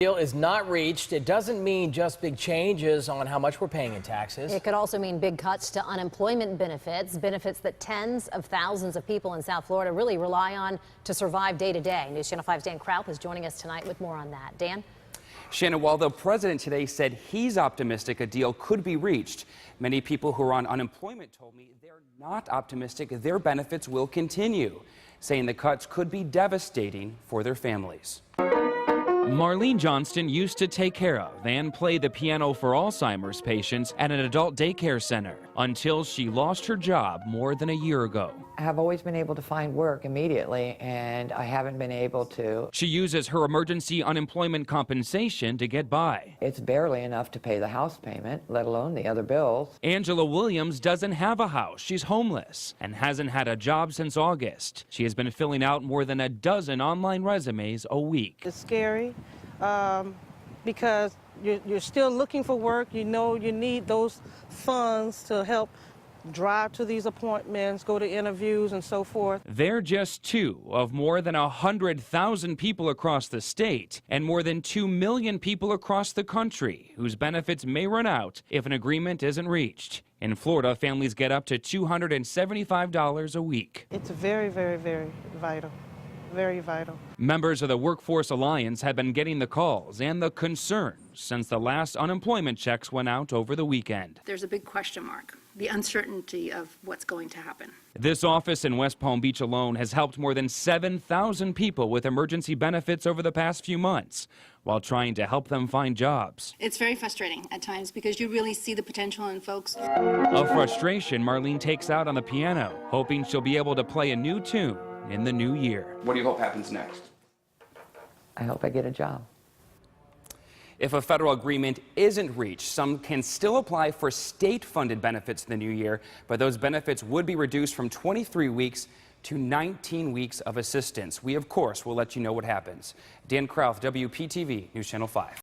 Deal is not reached. It doesn't mean just big changes on how much we're paying in taxes. It could also mean big cuts to unemployment benefits that tens of thousands of people in South Florida really rely on to survive day to day. News Channel 5's Dan Kraup is joining us tonight with more on that. Dan? Shannon, while the president today said he's optimistic a deal could be reached, many people who are on unemployment told me they're not optimistic their benefits will continue, saying the cuts could be devastating for their families. Marlene Johnston used to take care of and play the piano for Alzheimer's patients at an adult daycare center until she lost her job more than a year ago. I have always been able to find work immediately, and I haven't been able to. She uses her emergency unemployment compensation to get by. It's barely enough to pay the house payment, let alone the other bills. Angela Williams doesn't have a house. She's homeless and hasn't had a job since August. She has been filling out more than a dozen online resumes a week. It's scary because you're still looking for work. You know you need those funds to help drive to these appointments, go to interviews, and so forth. They're just two of more than 100,000 people across the state and more than 2 million people across the country whose benefits may run out if an agreement isn't reached. In Florida, families get up to $275 a week. It's very, very, very vital. Very vital. Members of the Workforce Alliance have been getting the calls and the concerns since the last unemployment checks went out over the weekend. There's a big question mark, the uncertainty of what's going to happen. This office in West Palm Beach alone has helped more than 7,000 people with emergency benefits over the past few months while trying to help them find jobs. It's very frustrating at times because you really see the potential in folks. A frustration Marlene takes out on the piano, hoping she'll be able to play a new tune in the new year. What do you hope happens next? I hope I get a job. If a federal agreement isn't reached, some can still apply for state-funded benefits in the new year, but those benefits would be reduced from 23 weeks to 19 weeks of assistance. We, of course, will let you know what happens. Dan Kraup, WPTV, News Channel 5.